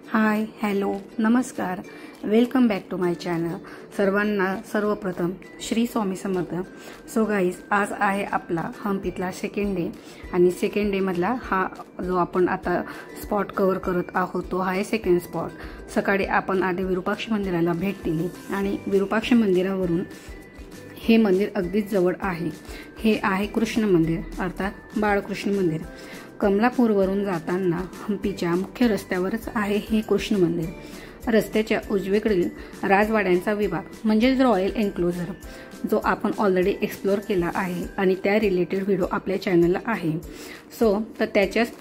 हाय, hello, नमस्कार, welcome back to my channel. सर्वांना सर्वप्रथम श्री स्वामी समर्थ। सो गाईज, आज आहे आपला हम्पीतला सेकंड डे आणि सेकंड डे मधला हा जो आपण आता स्पॉट कव्हर करत आहोत तो आहे सेकंड स्पॉट। सकाळी आपण आधी विरूपाक्ष मंदिराला भेट दिली आणि विरूपाक्ष मंदिरावरून हे मंदिर अगदीच जवळ आहे। हे आहे कृष्ण मंदिर अर्थात बाळकृष्ण मंदिर। कमलापूरवरून जाताना हम्पीच्या मुख्य रस्त्यावरच आहे हे कृष्ण मंदिर। रस्त्याच्या उजवीकडील राजवाड्यांचा विभाग म्हणजेच रॉयल एन्क्लोजर जो आपण ऑलरेडी एक्सप्लोर केला आहे आणि त्या रिलेटेड व्हिडिओ आपल्या चॅनलला आहे। तर त्याच्याच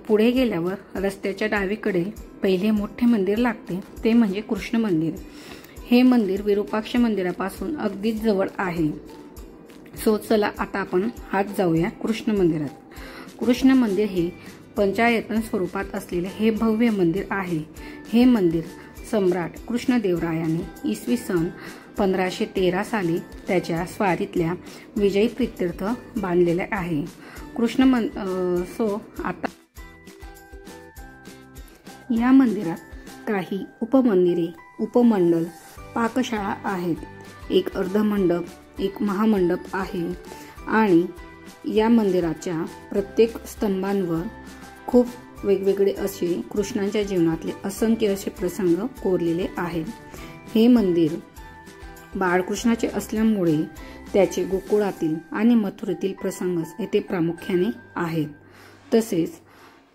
पुढे गेल्यावर रस्त्याच्या डावीकडे पहिले मोठे मंदिर लागते ते म्हणजे कृष्ण मंदिर। हे मंदिर विरूपाक्ष मंदिरापासून अगदीच जवळ आहे। चला आता आपण हात जाऊया कृष्ण मंदिरात। कृष्ण मंदिर हे पंचायतन स्वरूपात असलेले हे भव्य मंदिर आहे। हे मंदिर सम्राट कृष्णदेवरायाने इसवी सन 1513 साली त्याच्या स्वारीतल्या विजयी प्रीत्यर्थ बांधलेले आहे। आता या मंदिरात काही उपमंदिरे, उपमंडल, पाकशाळा आहेत। एक अर्धमंडप, एक महामंडप आहे आणि या मंदिराच्या प्रत्येक स्तंभांवर खूप वेगवेगळे असे कृष्णाच्या जीवनातले असंख्य असे प्रसंग कोरलेले आहेत। हे मंदिर बाळकृष्णाचे असल्यामुळे त्याचे गोकुळातील आणि मथुरेतील प्रसंगच येथे प्रामुख्याने आहेत। तसेच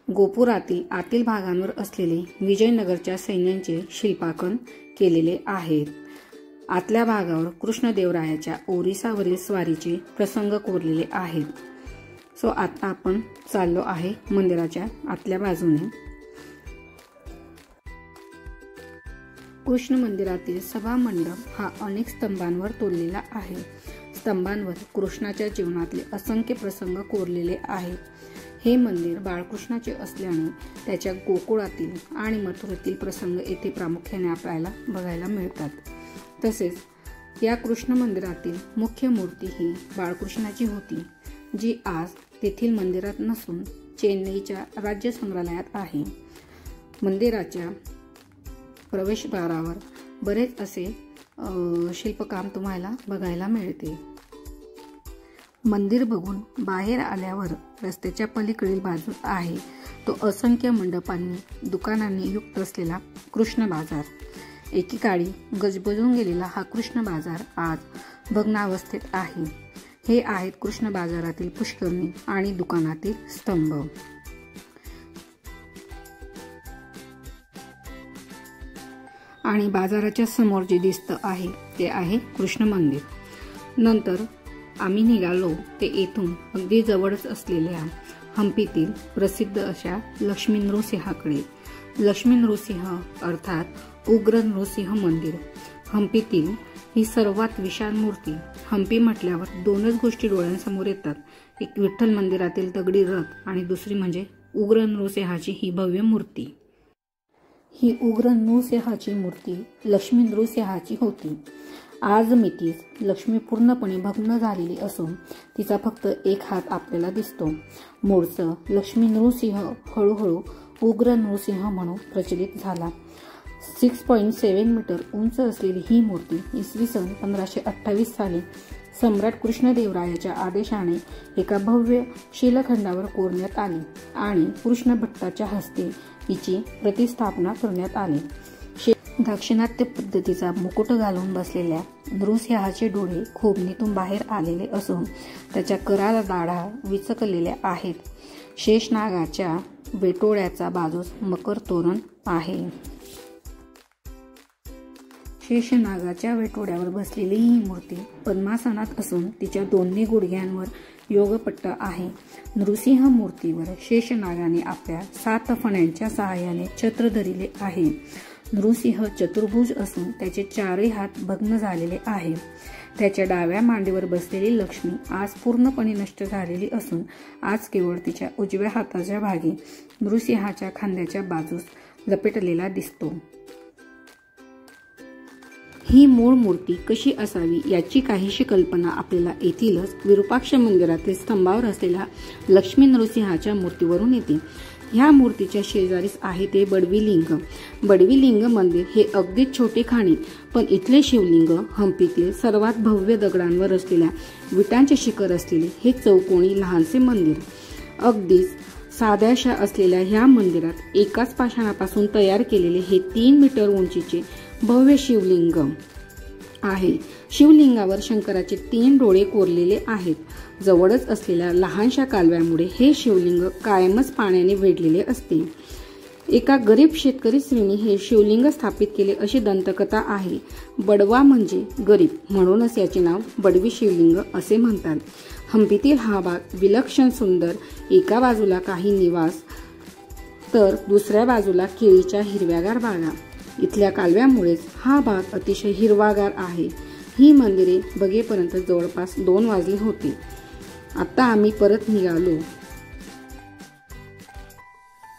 गोपुरातील आतील भागांवर असलेले विजयनगरच्या सैन्यांचे शिल्पांकन केलेले आहेत। आतल्या भागावर कृष्णदेवरायाच्या ओरिसावरील स्वारीचे प्रसंग कोरलेले आहेत। आता आपण चाललो आहे मंदिराच्या आतल्या बाजूने। कृष्ण मंदिरातील सभा मंडप हा अनेक स्तंभांवर तोडलेला आहे। स्तंभांवर कृष्णाच्या जीवनातले असंख्य प्रसंग कोरलेले आहेत। हे मंदिर बाळकृष्णाचे असल्याने त्याच्या गोकुळातील आणि मथुरेतील प्रसंग येथे प्रामुख्याने आपल्याला बघायला मिळतात। तसेच या कृष्ण मंदिरातील मुख्य मूर्ती ही बाळकृष्णाची होती, जी आज तेथील मंदिरात नसून चेन्नईच्या राज्य संग्रहालयात आहे। मंदिराच्या प्रवेशद्वारावर बरेच असे शिल्पकाम तुम्हाला बघायला मिळते। मंदिर बघून बाहेर आल्यावर रस्त्याच्या पलीकडील बाजूस आहे तो असंख्य मंडपांनी, दुकानांनी युक्त असलेला कृष्ण बाजार। एकेकाळी गजबजून गेलेला हा कृष्ण बाजार आज भग्नावस्थेत आहे। हे आहेत कृष्ण बाजारातील पुष्करणी आणि दुकानातील स्तंभ। आणि बाजाराच्या समोर जे दिसतं आहे ते आहे कृष्ण मंदिर। नंतर आम्ही निघालो ते येथून अगदी जवळच असलेल्या हम्पीतील प्रसिद्ध अशा लक्ष्मी नृसिंहाकडे। लक्ष्मी नृसिंह अर्थात उग्र नृसिंह मंदिर हम्पीतील ही सर्वात विशाल मूर्ती। हम्पी म्हटल्यावर दोनच गोष्टी डोळ्यांसमोर येतात, एक विठ्ठल मंदिरातील दगडी रथ आणि दुसरी म्हणजे उग्र नृसिंहाची ही भव्य मूर्ती। ही उग्र नृसिंहाची मूर्ती लक्ष्मी नृसिंहाची होती। आज मितीस लक्ष्मी पूर्णपणे भग्न झालेली असून तिचा फक्त एक हात आपल्याला दिसतो। मूळचं लक्ष्मी नृसिंह हळूहळू उग्र नृसिंह म्हणून प्रचलित झाला। 6.7 मीटर उंच असलेली ही मूर्ती इसवी सन 1528 साली सम्राट कृष्णदेवरायाच्या आदेशाने एका भव्य शिलाखंडावर कोरण्यात आली आणि कृष्ण भट्टाच्या हस्ते हिची प्रतिष्ठापना करण्यात आली। दाक्षिणात्य पद्धतीचा मुकुट घालून बसलेल्या नृसिंहाचे डोळे खोबणीतून बाहेर आलेले असून त्याच्या कराला दाढा विचकलेल्या आहेत। शेषनागाच्या वेटोळ्याचा बाजूस मकर तोरण आहे। शेषनागाच्या वेटोळ्यावर बसलेली ही मूर्ती पद्मासनात असून तिच्या दोन्ही गुडघ्यांवर योगपट्ट आहे। नृसिंह मूर्तीवर शेषनागाने आपल्या 7 फण्यांच्या सहाय्याने छत्र धरले आहे। नृसिंह चतुर्भुज असून त्याचे 4ही हात भग्न झालेले आहे। त्याच्या डाव्या मांडीवर बसलेली लक्ष्मी आज पूर्णपणे नष्ट झालेली असून आज केवळ तिच्या उजव्या हाताच्या भागी नृसिंहाच्या खांद्याच्या बाजूस लपेटलेला दिसतो। ही मूळ मूर्ती कशी असावी याची काहीशी कल्पना आपल्याला येथीलच विरूपाक्ष मंदिरातील स्तंभावर असलेल्या लक्ष्मी नृसिंहाच्या मूर्तीवरून येते। ह्या मूर्तीच्या शेजारीच आहे ते बडवी लिंग मंदिर हे अगदीच छोटे खाणी, पण इथले शिवलिंग हम्पीतील सर्वात भव्य दगडांवर असलेल्या विटांचे शिखर असलेले हे चौकोनी लहानसे मंदिर. अगदीच साध्याशा असलेल्या ह्या मंदिरात एकाच पाषाणापासून तयार केलेले हे 3 मीटर उंचीचे भव्य शिवलिंग आहे. शिवलिंगावर शंकराचे 3 डोळे कोरलेले आहेत. जवळच असलेल्या लहानशा कालव्यामुळे हे शिवलिंग कायमच पाण्याने वेढलेले असते. एका गरीब शेतकरी स्त्रीने हे शिवलिंग स्थापित केले अशी दंतकथा आहे. बडवा म्हणजे गरीब, म्हणूनच याचे नाव बडवी शिवलिंग असे म्हणतात. हम्पीतील हा भाग विलक्षण सुंदर. एका बाजूला काही निवास तर दुसऱ्या बाजूला केळीच्या हिरव्यागार बागा. इथल्या कालव्यामुळेच हा भाग अतिशय हिरवागार आहे. ही मंदिरे बघेपर्यंत जवळपास 2 वाजले होते. आता आम्ही परत निघालो.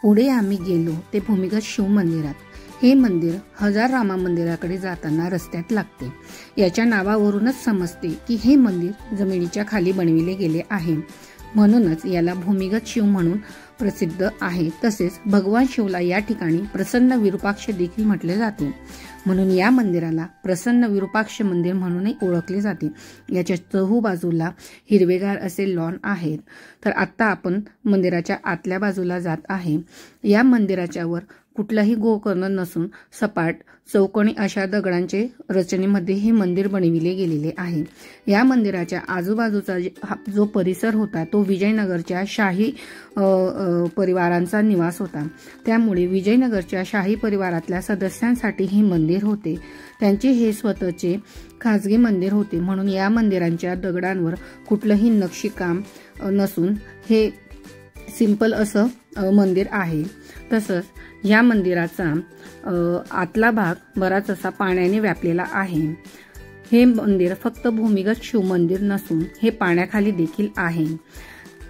पुढे आम्ही गेलो ते भूमिगत शिव मंदिरात. हे मंदिर हजार रामा मंदिराकडे जाताना रस्त्यात लागते. याच्या नावावरूनच समजते की हे मंदिर जमिनीच्या खाली बनविले गेले आहे, म्हणूनच याला भूमिगत शिव म्हणून प्रसिद्ध आहे. तसेच भगवान शिवला या ठिकाणी प्रसन्न विरूपाक्ष देखील म्हटले जाते, म्हणून या मंदिराला प्रसन्न विरूपाक्ष मंदिर म्हणूनही ओळखले जाते. याच्या चहू बाजूला हिरवेगार असे लॉन आहेत. तर आता आपण मंदिराच्या आतल्या बाजूला जात आहे. या मंदिराच्या वर कुठलाही गोकर्ण नसून सपाट चौकोनी अशा दगडांचे रचनेमध्ये हे मंदिर बनविले गेलेले आहे. या मंदिराच्या आजूबाजूचा जो परिसर होता तो विजयनगरच्या शाही परिवारांचा निवास होता. त्यामुळे विजयनगरच्या शाही परिवारातल्या सदस्यांसाठी हे मंदिर होते. त्यांचे हे स्वतःचे खाजगी मंदिर होते, म्हणून या मंदिरांच्या दगडांवर कुठलंही नक्षीकाम नसून हे सिंपल असं मंदिर आहे. तसंच या मंदिराचा आतला भाग बराच असा पाण्याने व्यापलेला आहे. हे मंदिर फक्त भूमिगत शिव मंदिर नसून हे पाण्याखाली देखील आहे.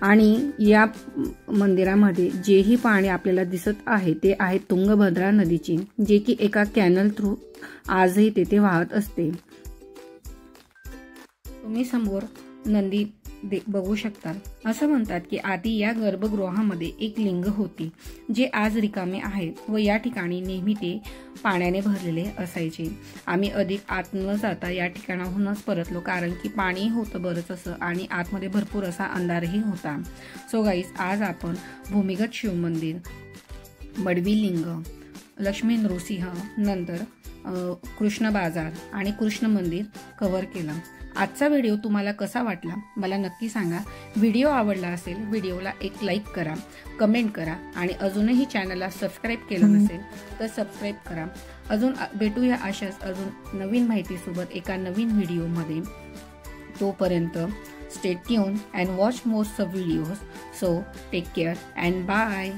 आणि या मंदिरामध्ये जेही पाणी आपल्याला दिसत आहे ते आहे तुंगभद्रा नदीचे, जे की एका कॅनल थ्रू आजही तेथे वाहत असते. तुम्ही समोर नंदी बघू शकता. असं म्हणतात की आधी या गर्भगृहामध्ये एक लिंग होती, जे आज रिकामे आहेत व या ठिकाणी नेहमी ते पाण्याने भरलेले असायचे. आम्ही अधिक आत न जाता या ठिकाणाहूनच परतलो, कारण की पाणी होतं बरंच असं आणि आतमध्ये भरपूर असा अंधारही होता. सो गाईस, आज आपण भूमिगत शिव मंदिर, बडवी लिंग, लक्ष्मी नृसिंह, नंतर कृष्ण बाजार आणि कृष्ण मंदिर कव्हर केलं. आजचा व्हिडिओ तुम्हाला कसा वाटला मला नक्की सांगा. व्हिडिओ आवडला असेल व्हिडिओला एक लाईक करा, कमेंट करा आणि अजूनही चॅनलला सबस्क्राईब केलं नसेल तर सबस्क्राईब करा. अजून भेटूया अशाच अजून नवीन माहितीसोबत एका नवीन व्हिडिओमध्ये. तोपर्यंत stay tune and watch most of videos. So take care and bye.